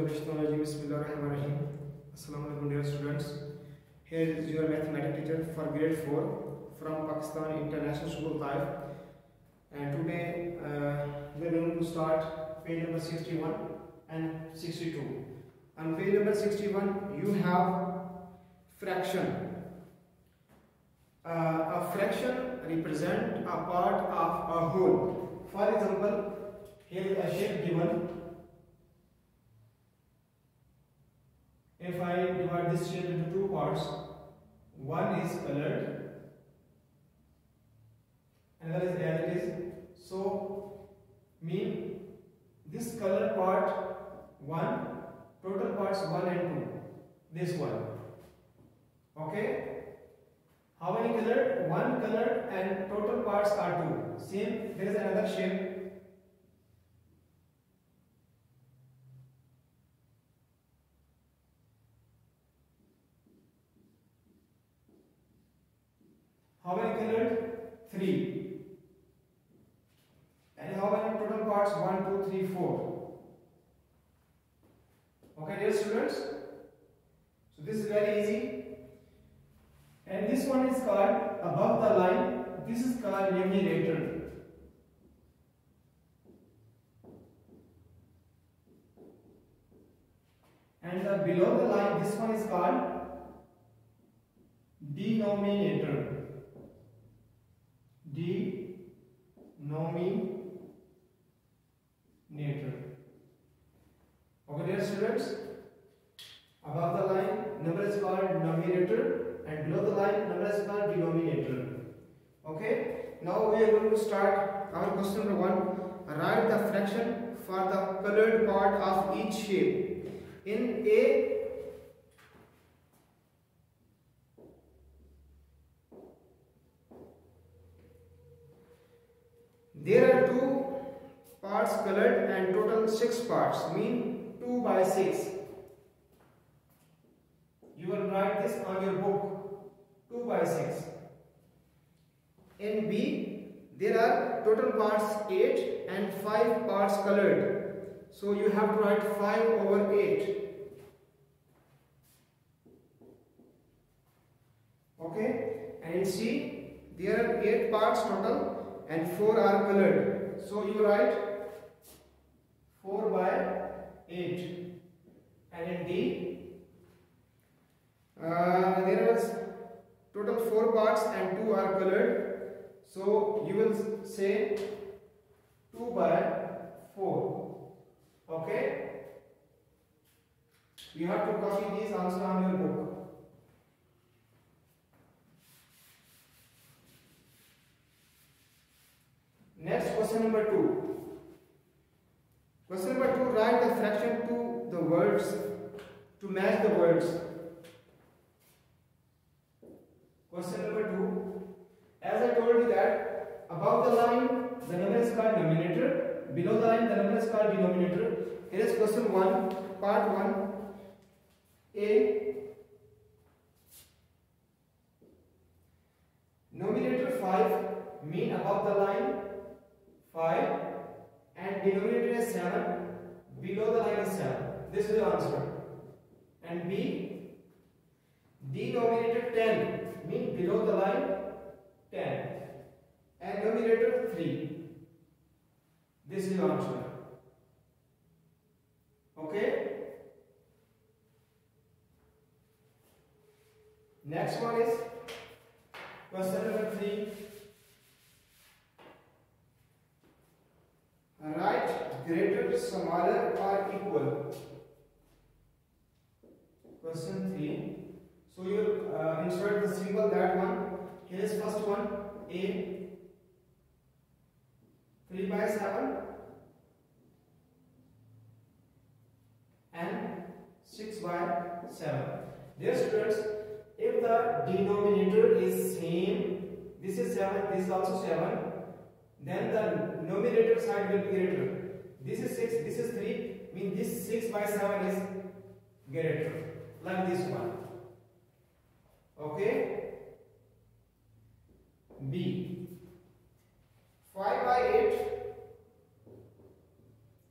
Bismillahirrahmanirrahim. Assalamu alaikum dear students. Here is your mathematics teacher for grade 4 from Pakistan International School Taif. And today we are going to start page number 61 and 62. On page number 61 you have fraction. A fraction represents a part of a whole. For example, here is a shape given. If I divide this shape into two parts, one is colored, another is as it is. So, mean this color part 1, total parts 1 and 2. This one. Okay. How many colored? 1 colored and total parts are 2. Same. There is another shape. How many colored? 3. And how many total parts? 1, 2, 3, 4. Okay, dear students? So this is very easy. And this one is called above the line. This is called numerator. And below the line, this one is called denominator. Denominator. Okay, dear students, above the line number is called numerator and below the line number is called denominator. Okay, now we are going to start our question number 1. Write the fraction for the colored part of each shape. In A, there are 2 parts colored and total 6 parts, mean 2 by 6. You will write this on your book, 2 by 6. In B, there are total parts 8 and 5 parts colored. So you have to write 5 over 8. Okay, and in C, there are 8 parts total and 4 are colored. So you write 4 by 8. And in D, there is total 4 parts and 2 are colored. So you will say 2 by 4. Okay? You have to copy these also on your book. Next, question number 2. Question number 2, write the fraction to the words, to match the words. Question number 2. As I told you that above the line the number is called numerator, below the line the number is called denominator. Here is question 1, part 1. A. Numerator 5, mean above the line 5 and denominator is 7, below the line is 7. This is the answer. And B, denominator 10, mean below the line 10 and numerator 3. This is the answer. Okay. Next one is question number 3. Write greater, smaller or equal. Question 3. So you will insert the symbol, that one. Here is first one, A, 3 by 7 and 6 by 7. Dear students, if the denominator is same, this is 7, this is also 7, then the numerator side will be greater. This is 6, this is 3, means this 6 by 7 is greater, like this one. Okay. B, 5 by 8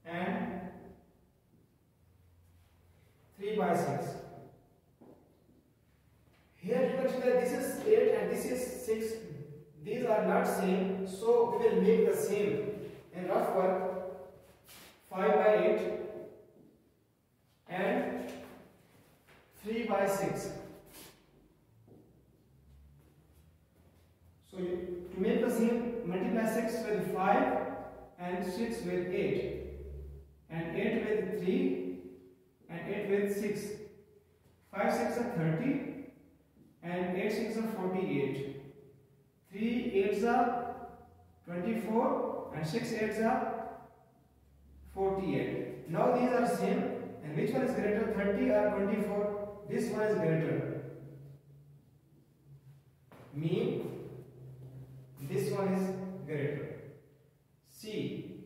and 6. Here you can see that this is 8 and this is 6. These are not same, so we will make the same in rough work. 5 by 8 and 3 by 6. So to make the same, multiply 6 with 5 and 6 with 8 and 8 with 3 and 8 with 6. 5 6 are 30 and 8 6 are 48. 3 8s are 24 and 6 8s are 48. Now these are same, and which one is greater, 30 or 24? This one is greater. Mean this one is greater. C.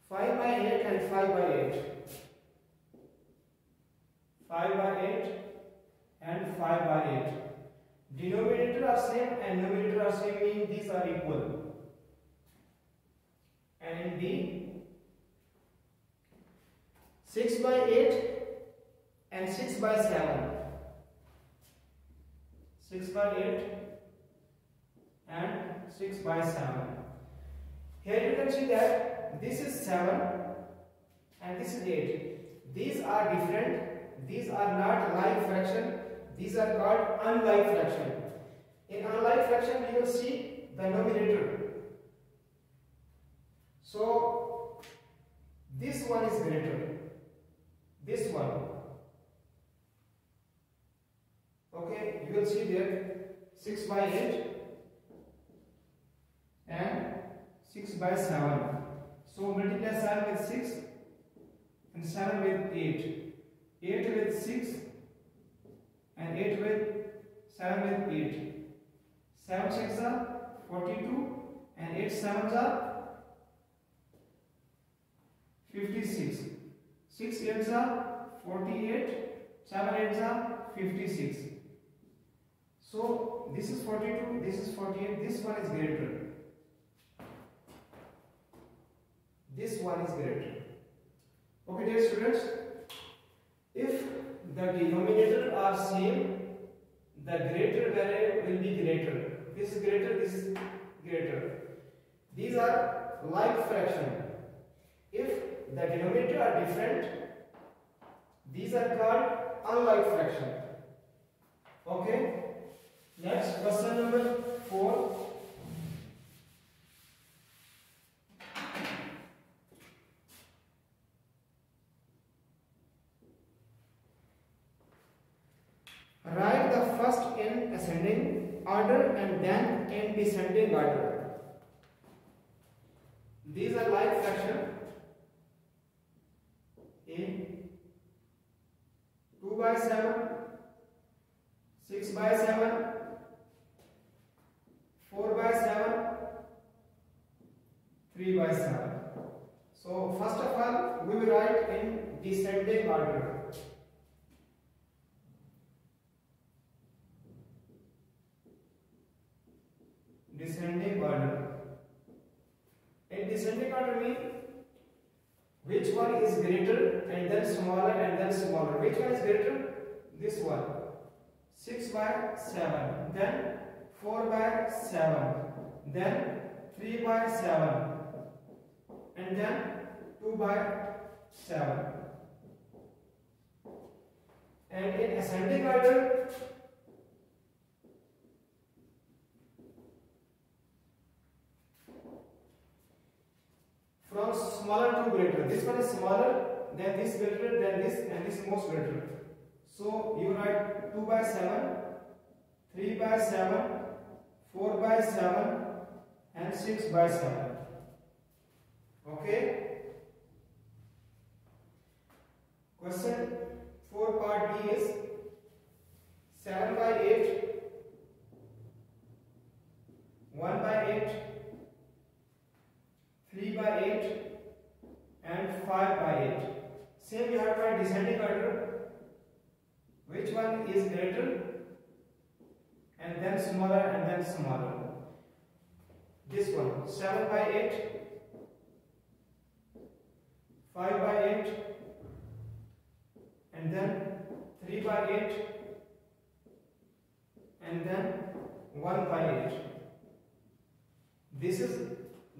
5 by 8 and 5 by 8. 5 by 8 and 5 by 8. Denominator are same and numerator are same, meaning these are equal. And in D, 6 by 8 and 6 by 7. 6 by 8 and 6 by 7. Here you can see that this is 7 and this is 8. These are different. These are not like fraction. These are called unlike fraction. In unlike fraction, you will see the numerator. So this one is greater. This one. Okay, you will see there 6 by 8 and 6 by 7. So multiply 7 with 6 and 7 with 8. 8 with 6 and 8 with 7 with 8. 7 6 are 42 and 8 7s are 56. 6 8s are 48. 7 8s are 56. So this is 42, this is 48, this one is greater. This one is greater. Okay, dear students, if the denominator are same, the greater value will be greater. This is greater, this is greater. These are like fraction. If the denominator are different, these are called unlike fraction. Okay. Next, question number 4. Write the first in ascending order and then in descending order. These are like fraction. A 2 by 7, 6 by 7, 4 by 7, 3 by 7. So first of all, we will write in descending order. Descending order. In descending order means which one is greater and then smaller and then smaller. Which one is greater? This one. 6 by 7. Then 4 by 7, then 3 by 7, and then 2 by 7. And in ascending order, from smaller to greater. This one is smaller, then this greater, then this, and this most greater. So you write 2 by 7, 3 by 7, 4 by 7 and 6 by 7. Okay. Question 4 part B is 7 by 8, 1 by 8, 3 by 8 and 5 by 8. Same you have to write descending order. Which one is greater? And then smaller and then smaller. This one 7 by 8, 5 by 8 and then 3 by 8, and then 1 by 8. This is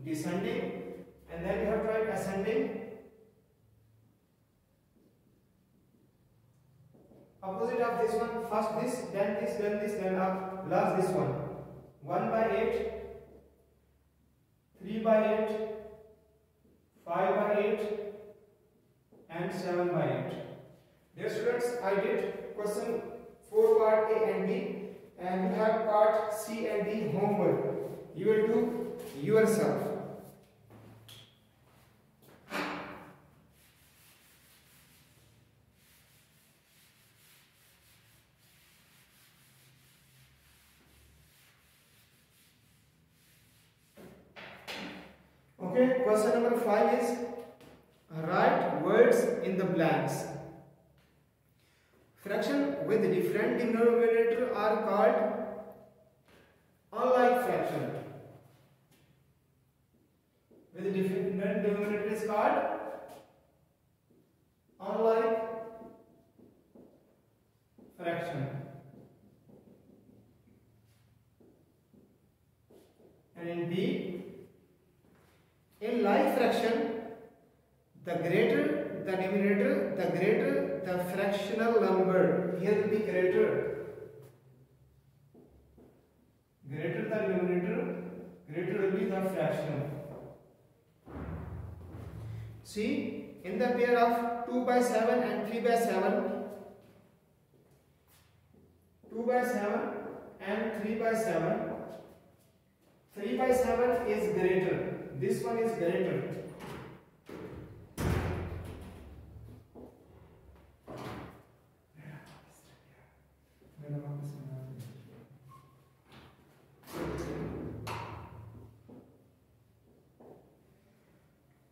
descending, and then you have tried ascending. Opposite of this one, first this, then this, then this, then up, last this one. 1 by 8, 3 by 8, 5 by 8, and 7 by 8. Dear students, I did question 4 part A and B, and you have part C and D homework. You will do yourself. Okay, question number 5 is write words in the blanks. Fraction with different denominator are called unlike fraction. With different denominator is called unlike fraction. And in B, in like fraction, the greater the numerator, the greater the fractional number. Here will be greater. Greater the numerator, greater will be the fraction. See, in the pair of 2 by 7 and 3 by 7, 2 by 7 and 3 by 7, 3 by 7 is greater. This one is greater.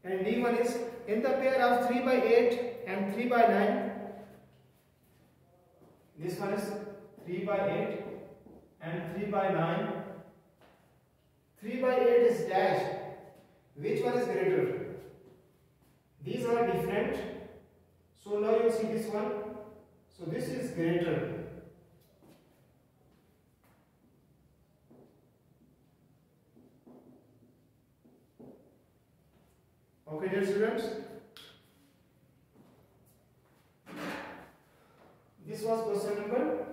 And D1 is in the pair of 3 by 8 and 3 by 9. This one is 3 by 8 and 3 by 9. 3 by 8 is dashed. Which one is greater? These are different. So now you see this one. So this is greater. Okay, dear students. This was question number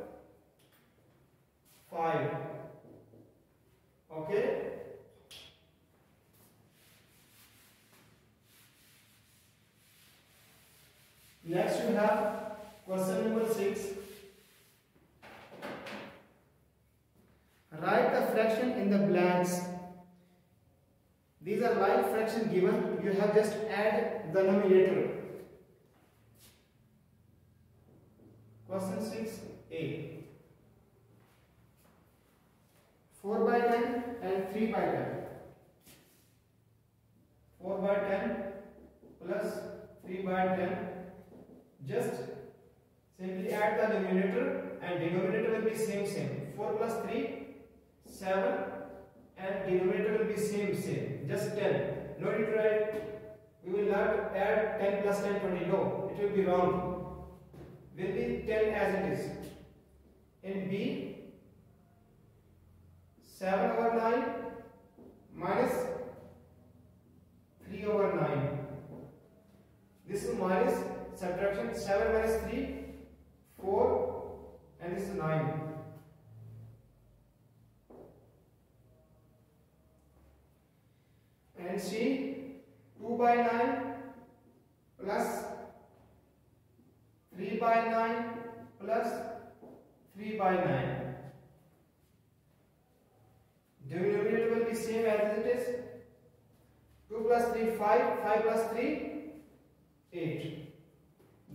5. Okay. Next we have question number 6. Write the fraction in the blanks. These are like fraction given. You have just add the numerator. Question 6a. 4 by 10 and 3 by 10. 4 by 10 plus 3 by 10. Just simply add the numerator and denominator will be same. 4 plus 3, 7, and denominator will be same. Just 10. No need to write. We will not add 10 plus 10, 20. No, it will be wrong. Will be 10 as it is. In B, 7 over 9 minus 3 over 9. This is minus subtraction. 7 minus 3, 4, and this is 9. And C, 2 by 9 plus 3 by 9 plus 3 by 9. Denominator will be same as it is. 2 plus 3, 5. 5 plus 3, 8.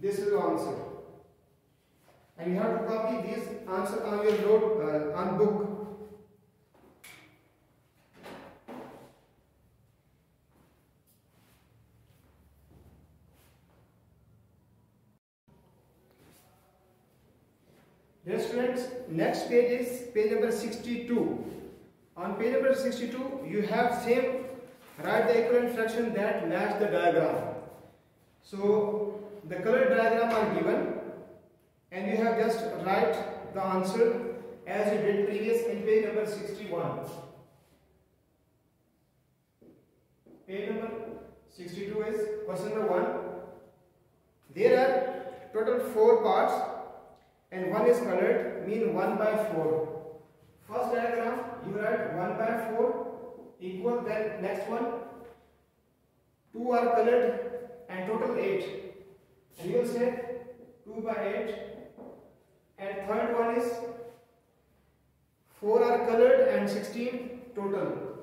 This is the answer. And you have to copy this answer on your note, on book. Dear students, next page is page number 62. On page number 62, you have same write the equivalent fraction that match the diagram. So the color diagram are given. and you have just write the answer as you did previous in page number 61. Page number 62 is question number 1. There are total 4 parts and one is colored, mean 1 by 4. First diagram you write 1 by 4 equal, then next one 2 are colored and total 8, and you will say 2 by 8, and third one is 4 are colored and 16 total,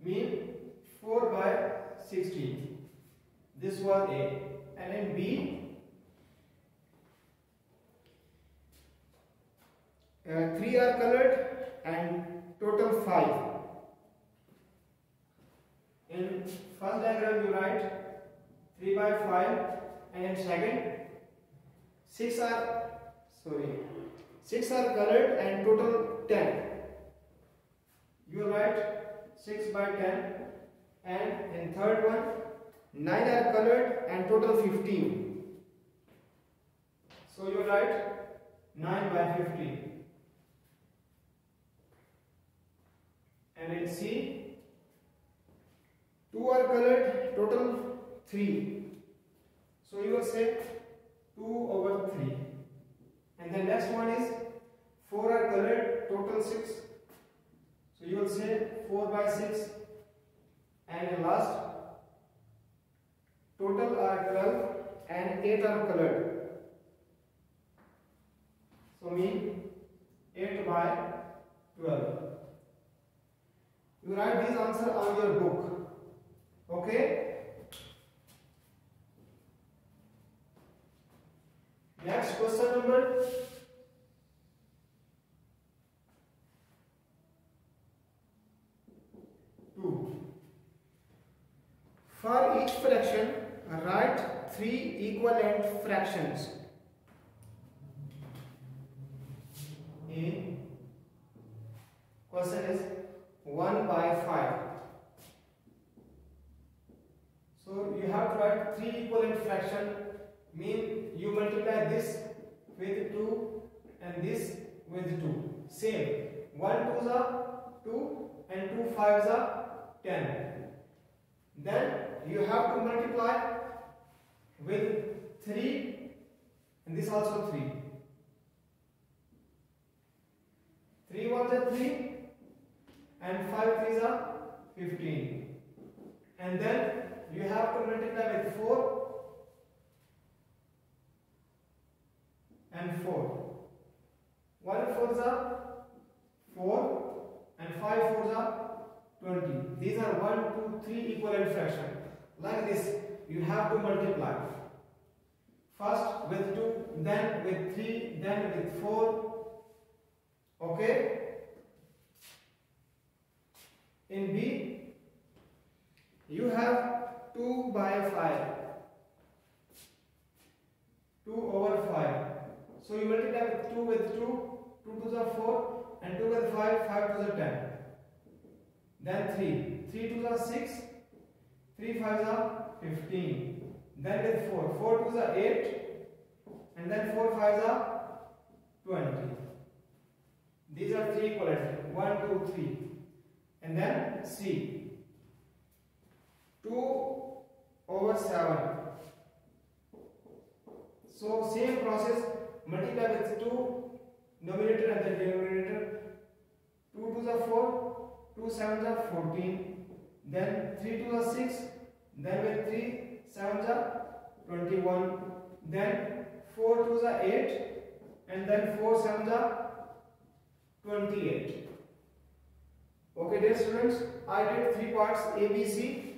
mean 4 by 16. This was A. And in B, 3 are colored and total 5. In first diagram you write 3 by 5, and in second 6 are colored and total 10. You write 6 by 10, and in third one 9 are colored and total 15. So you write 9 by 15. And in C, 2 are colored, total 3. So you will say 2 over 3. And the next one is 4 are colored, total 6. So you will say 4 by 6. And the last, total are 12 and 8 are colored. So mean 8 by 12. You write these answers on your book. Okay? Next question number 2. For each fraction, write 3 equivalent fractions. In question is 1 by 5. So you have to write 3 equivalent fraction, mean you multiply this with 2 and this with 2. Same. 1 2s are 2 and 2 5s are 10. Then you have to multiply with 3 and this also 3. 3 1s are 3 and 5 3s are 15. And then you have to multiply with 4 and 4. 1 4s are 4 and 5 4s are 20. These are 1 2 3 equivalent fractions. Like this you have to multiply. First with 2, then with 3, then with 4. Okay? In B, you have 2 by 5. 2 over 5. So you multiply with 2 with 2. 2 2s are 4 and 2 with 5. 5 2s are 10. Then 3. 3 2s are 6. 3 5s are 15. Then with 4. 4 2s are 8. And then 4 5s are 20. These are 3 equivalent. 1 2 3. And then C. 2 over 7. So same process, multiply with 2 numerator and the denominator. 2 2s are 4, 2 7s are 14, then 3 2s are 6, then with 3 7s are 21, then 4 2s are 8, and then 4 7s are 28. Okay dear students, I did 3 parts A, B, C,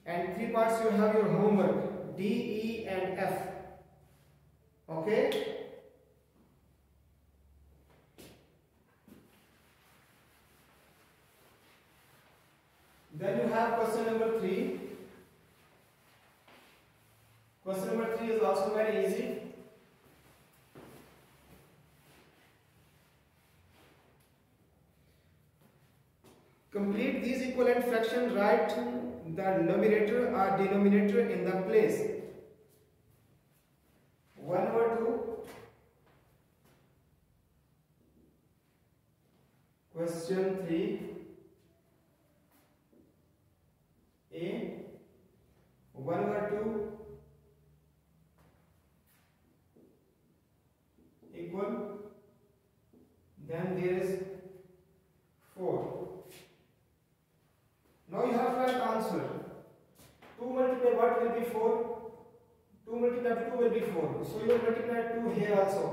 and 3 parts you have your homework D, E and F. Okay? Then you have question number 3. Question number 3 is also very easy. Complete these equivalent fractions, write the numerator or denominator in the place. 1 over 2 Question 3a, 1 over 2 equal, then there is 4. Now you have to write answer. 2 multiplied what will be 4? 2 multiplied 2 will be 4. So you will multiply 2 here also.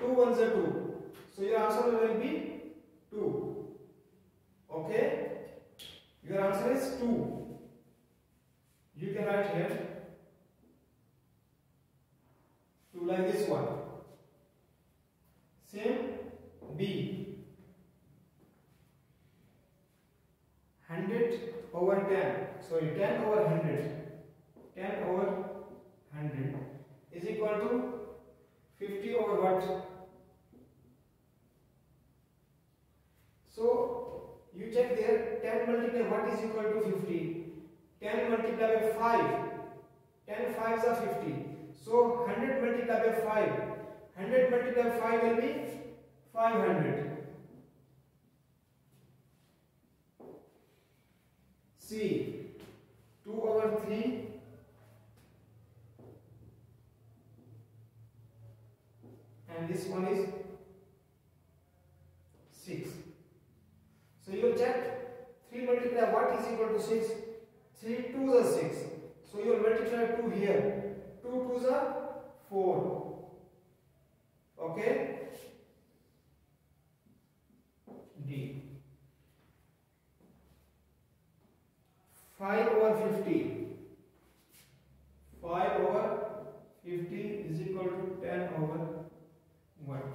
2 ones are 2. So your answer will be 2. Okay? Your answer is 2. You can write here 2 like this one. Same B. 100 over 10. Sorry, 10 over 100. 10 over 100 is equal to 50 over what? So you check there, 10 multiplied what is equal to 50? 10 multiplied by 5. 10 5s are 50. So 100 multiplied by 5. 100 multiplied by 5 will be 500. C. 2 over 3 and this one is 6. So you will check 3 multiply what is equal to 6? 3 2s are 6. So you will multiply 2 here. 2 2s are 4. Okay? D. 5 over 50. 5 over 50 is equal to 10 over what?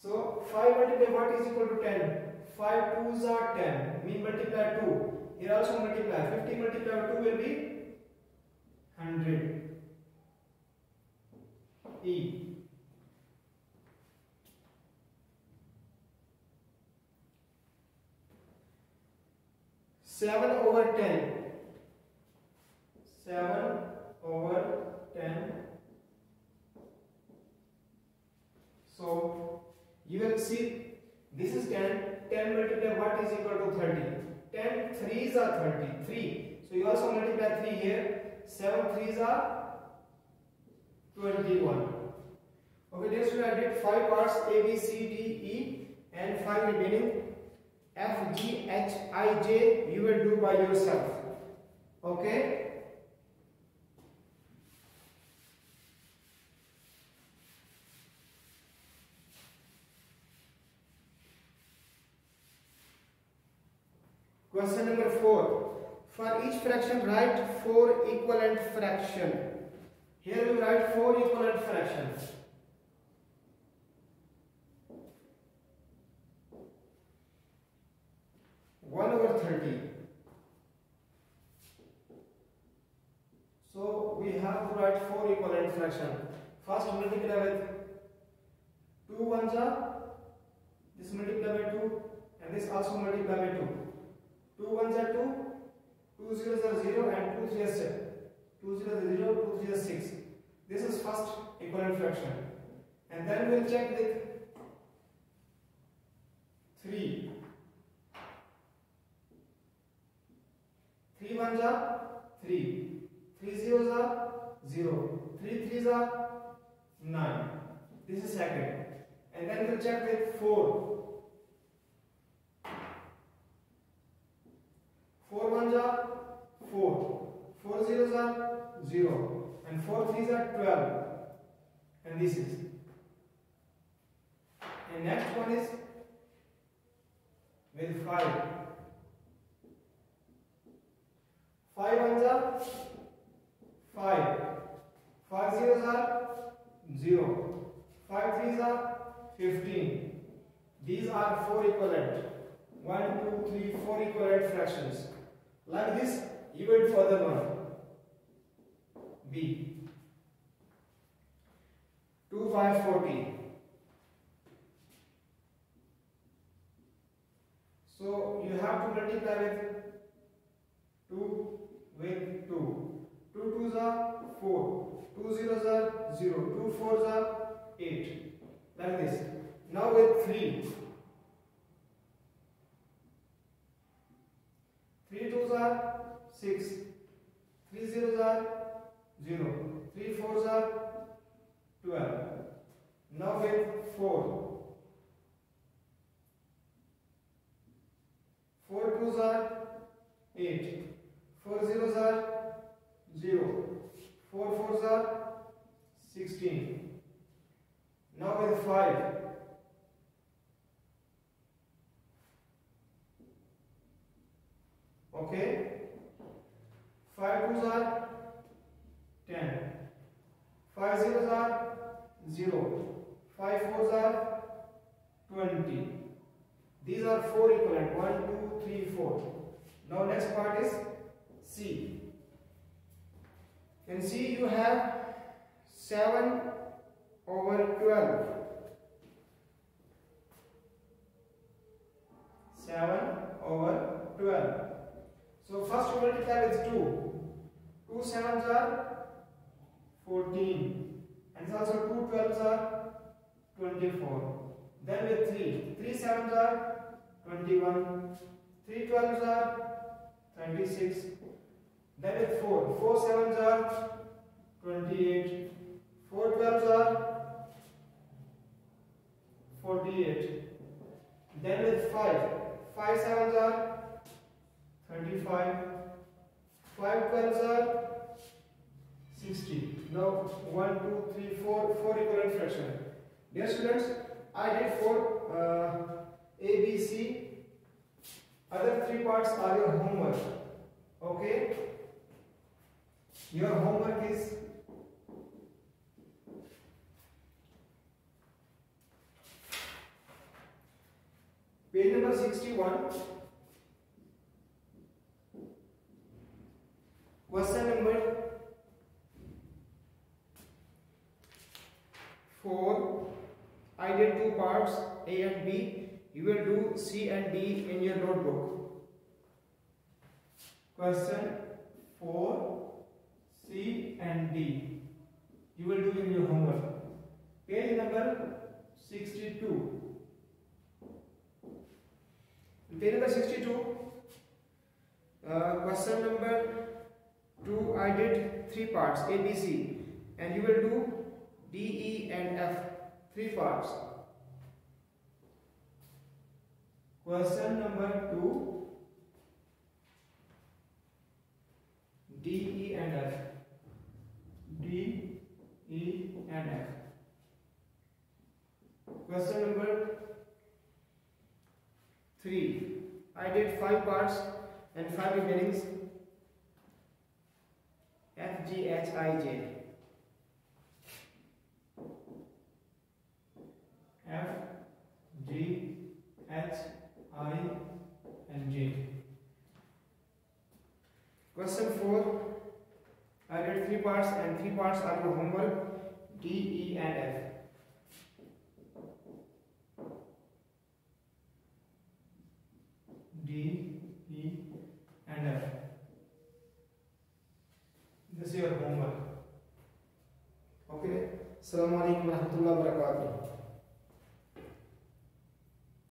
So 5 multiplied what is equal to 10? 5 2s are 10. Mean multiply 2. Here also multiply. 50 multiplied 2 will be 100. E. 7 over 10. 7 over 10. So you will see this is 10. 10 multiplied what is equal to 30? 10 3s are 30. 3. So you also multiply 3 here. 7 3s are 21. Okay, next we did 5 parts A, B, C, D, E and 5 remaining F, G, H, I, J you will do by yourself. Okay. Question number 4. For each fraction write 4 equivalent fraction. Here we write 4 equivalent fractions. One over 30. So we have to write 4 equivalent fraction. First multiply with 2 ones are, this multiply by 2 and this also multiply by 2. 2 ones are 2, 2 zeros are 0 and 2 3 are 6. 2 zeros are 0, 2 3 are 6. This is first equivalent fraction. And then we will check with 3. 3 ones are 3. 3 zeros are 0. 3 threes are 9. This is second. And then we will check with 4. 4 ones are 4. 4 zeros are 0. And 4 threes are 12. And this is. And next one is with 5. 5 ones are 5. 5 zeros are 0. 5 threes are 15. These are 4 equivalent. 1, 2, 3, 4 equivalent fractions. Like this, you will further one. B. 2 by 40. So you have to multiply with 2 with 2. 2 2s are 4. 2 zeros are 0. 2 4s are 8. Like this. Now with 3. 3 2s are 6, 3 zeros are 0, 3 4s are 12. Now with 4 2s are 8, 4 zeros are 0, 4 4s are 16. Now with 5 okay, 5 2s are 10, 5 zeros are 0, 5 4s are 20. These are 4 equivalent, 1 2 3 4. Now next part is C. In C you have 7 over 12. 7 over 12. So first you multiply with 2. 2 7s are 14. And also 2 12s are 24. Then with 3. 3 7s are 21. 3 12s are 36. Then with 4. 4 7s are 28. 4 12s are 48. Then with 5. 5 7s are 35. 5 12s are 60. Now 1 2 3 4 equivalent fraction. Dear students, I did 4 A, B, C. Other 3 parts are your homework. Okay? Your homework is page number 61. Question number 4. I did 2 parts A and B. You will do C and D in your notebook. Question 4, C and D. You will do in your homework. Page number 62. Page number 62. Question number 2. I did 3 parts A, B, C, and you will do D, E, and F. 3 parts. Question number 2. D, E, and F. D, E, and F. Question number 3. I did 5 parts and 5 remainings. F, G, H, I, J. F, G, H, I, and J. Question 4. I did 3 parts and 3 parts are your homework. D, E, and F. D, E, and F. This is your homework. Okay. Assalamualaikum warahmatullahi wabarakatuh.